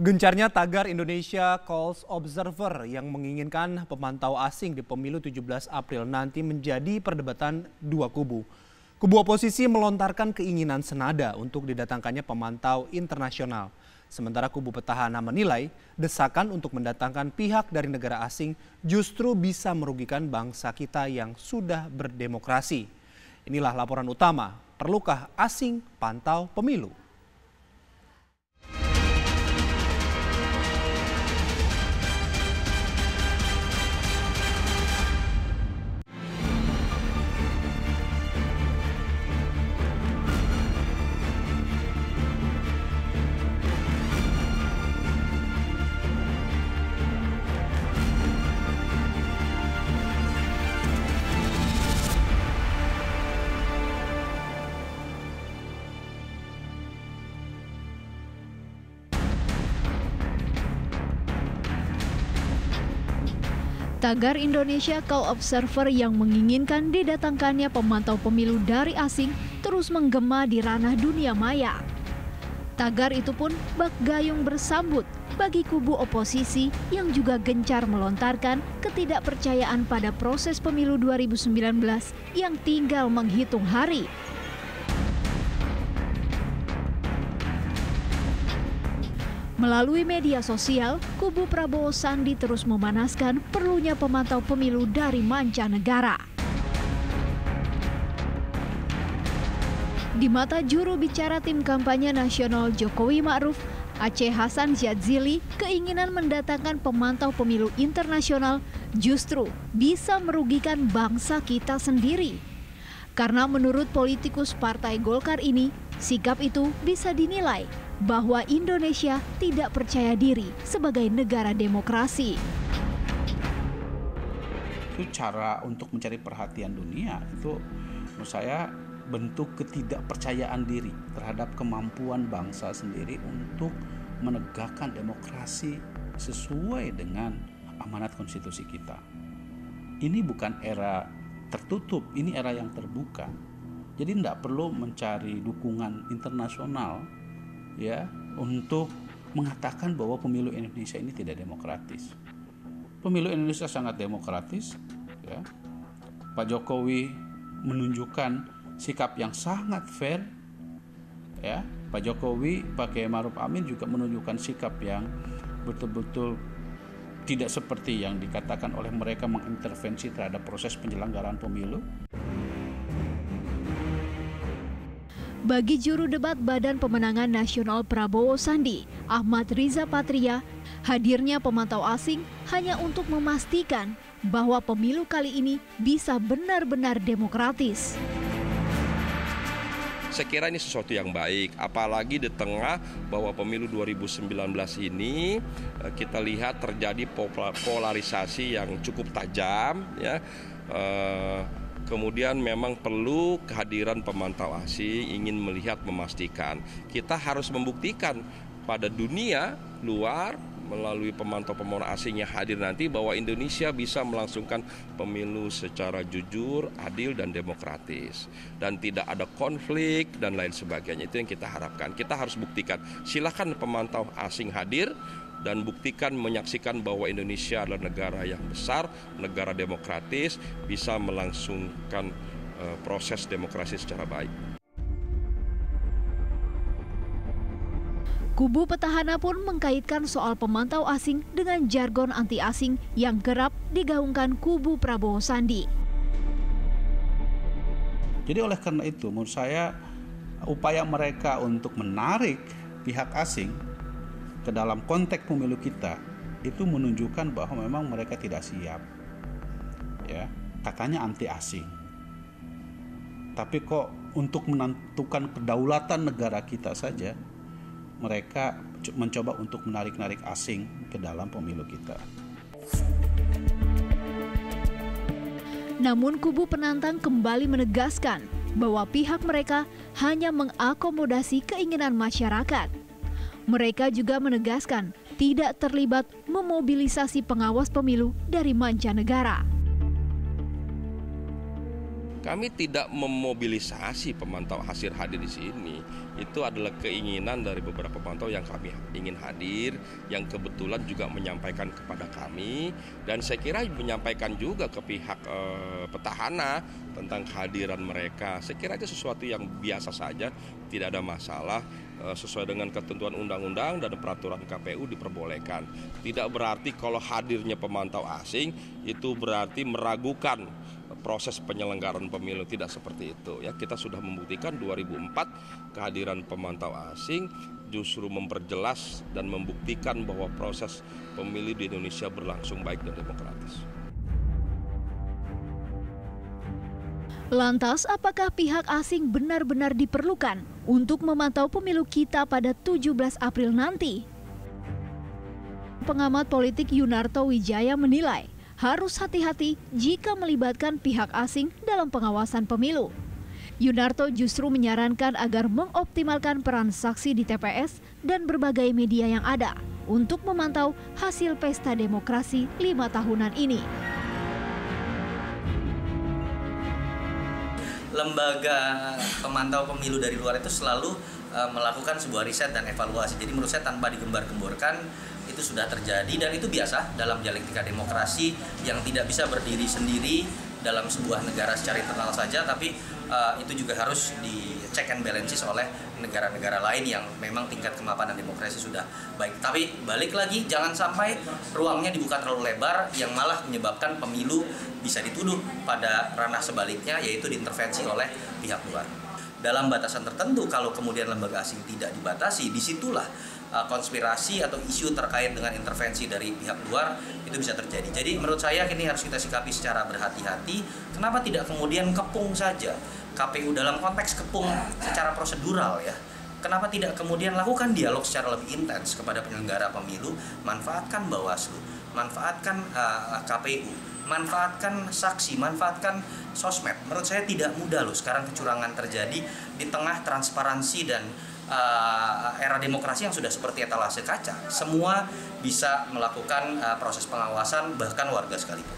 Gencarnya tagar Indonesia Calls Observer yang menginginkan pemantau asing di pemilu 17 April nanti menjadi perdebatan dua kubu. Kubu oposisi melontarkan keinginan senada untuk didatangkannya pemantau internasional. Sementara kubu petahana menilai desakan untuk mendatangkan pihak dari negara asing justru bisa merugikan bangsa kita yang sudah berdemokrasi. Inilah laporan utama, perlukah asing pantau pemilu? Tagar Indonesia Call Observer yang menginginkan didatangkannya pemantau pemilu dari asing terus menggema di ranah dunia maya. Tagar itu pun bak gayung bersambut bagi kubu oposisi yang juga gencar melontarkan ketidakpercayaan pada proses pemilu 2019 yang tinggal menghitung hari. Melalui media sosial, kubu Prabowo Sandi terus memanaskan perlunya pemantau pemilu dari mancanegara. Di mata juru bicara tim kampanye nasional Jokowi Ma'ruf, Aceh Hasan Zadzili, keinginan mendatangkan pemantau pemilu internasional justru bisa merugikan bangsa kita sendiri. Karena menurut politikus Partai Golkar ini, sikap itu bisa dinilai bahwa Indonesia tidak percaya diri sebagai negara demokrasi. Itu cara untuk mencari perhatian dunia, itu menurut saya bentuk ketidakpercayaan diri terhadap kemampuan bangsa sendiri untuk menegakkan demokrasi sesuai dengan amanat konstitusi kita. Ini bukan era tertutup, ini era yang terbuka. Jadi tidak perlu mencari dukungan internasional ya untuk mengatakan bahwa pemilu Indonesia ini tidak demokratis. Pemilu Indonesia sangat demokratis ya. Pak Jokowi menunjukkan sikap yang sangat fair ya. Pak Jokowi, Pak Kiai Ma'ruf Amin juga menunjukkan sikap yang betul-betul tidak seperti yang dikatakan oleh mereka mengintervensi terhadap proses penyelenggaraan pemilu. Bagi juru debat Badan Pemenangan Nasional Prabowo Sandi, Ahmad Riza Patria, hadirnya pemantau asing hanya untuk memastikan bahwa pemilu kali ini bisa benar-benar demokratis. Saya kira ini sesuatu yang baik, apalagi di tengah bahwa pemilu 2019 ini kita lihat terjadi polarisasi yang cukup tajam ya. Kemudian memang perlu kehadiran pemantau asing, ingin melihat, memastikan. Kita harus membuktikan pada dunia luar melalui pemantau-pemantau asing yang hadir nanti bahwa Indonesia bisa melangsungkan pemilu secara jujur, adil, dan demokratis. Dan tidak ada konflik dan lain sebagainya. Itu yang kita harapkan. Kita harus buktikan. Silakan pemantau asing hadir dan buktikan, menyaksikan bahwa Indonesia adalah negara yang besar, negara demokratis, bisa melangsungkan proses demokrasi secara baik. Kubu petahana pun mengkaitkan soal pemantau asing dengan jargon anti-asing yang kerap digaungkan kubu Prabowo Sandi. Jadi oleh karena itu, menurut saya upaya mereka untuk menarik pihak asing ke dalam konteks pemilu kita itu menunjukkan bahwa memang mereka tidak siap. Ya, katanya anti asing. Tapi kok untuk menentukan kedaulatan negara kita saja mereka mencoba untuk menarik-narik asing ke dalam pemilu kita. Namun kubu penantang kembali menegaskan bahwa pihak mereka hanya mengakomodasi keinginan masyarakat. Mereka juga menegaskan tidak terlibat memobilisasi pengawas pemilu dari mancanegara. Kami tidak memobilisasi pemantau hasil hadir di sini. Itu adalah keinginan dari beberapa pemantau yang kami ingin hadir, yang kebetulan juga menyampaikan kepada kami, dan saya kira menyampaikan juga ke pihak petahana tentang kehadiran mereka. Saya kira itu sesuatu yang biasa saja, tidak ada masalah. Sesuai dengan ketentuan undang-undang dan peraturan KPU diperbolehkan. Tidak berarti kalau hadirnya pemantau asing itu berarti meragukan proses penyelenggaraan pemilu, tidak seperti itu ya. Kita sudah membuktikan 2004 kehadiran pemantau asing justru memperjelas dan membuktikan bahwa proses pemilu di Indonesia berlangsung baik dan demokratis. Lantas, apakah pihak asing benar-benar diperlukan untuk memantau pemilu kita pada 17 April nanti? Pengamat politik Yunarto Wijaya menilai harus hati-hati jika melibatkan pihak asing dalam pengawasan pemilu. Yunarto justru menyarankan agar mengoptimalkan peran saksi di TPS dan berbagai media yang ada untuk memantau hasil pesta demokrasi 5 tahunan ini. Lembaga pemantau pemilu dari luar itu selalu melakukan sebuah riset dan evaluasi. Jadi menurut saya tanpa digembar-gemborkan itu sudah terjadi, dan itu biasa dalam dialektika demokrasi yang tidak bisa berdiri sendiri dalam sebuah negara secara internal saja, tapi itu juga harus di check and balances oleh negara-negara lain yang memang tingkat kemapanan demokrasi sudah baik. Tapi balik lagi, jangan sampai ruangnya dibuka terlalu lebar yang malah menyebabkan pemilu bisa dituduh pada ranah sebaliknya, yaitu diintervensi oleh pihak luar. Dalam batasan tertentu, kalau kemudian lembaga asing tidak dibatasi, disitulah konspirasi atau isu terkait dengan intervensi dari pihak luar itu bisa terjadi. Jadi menurut saya ini harus kita sikapi secara berhati-hati. Kenapa tidak kemudian kepung saja KPU dalam konteks kepung secara prosedural ya? Kenapa tidak kemudian lakukan dialog secara lebih intens kepada penyelenggara pemilu, manfaatkan Bawaslu, manfaatkan KPU, manfaatkan saksi, manfaatkan sosmed. Menurut saya tidak mudah loh sekarang kecurangan terjadi di tengah transparansi dan era demokrasi yang sudah seperti etalase kaca. Semua bisa melakukan proses pengawasan, bahkan warga sekalipun.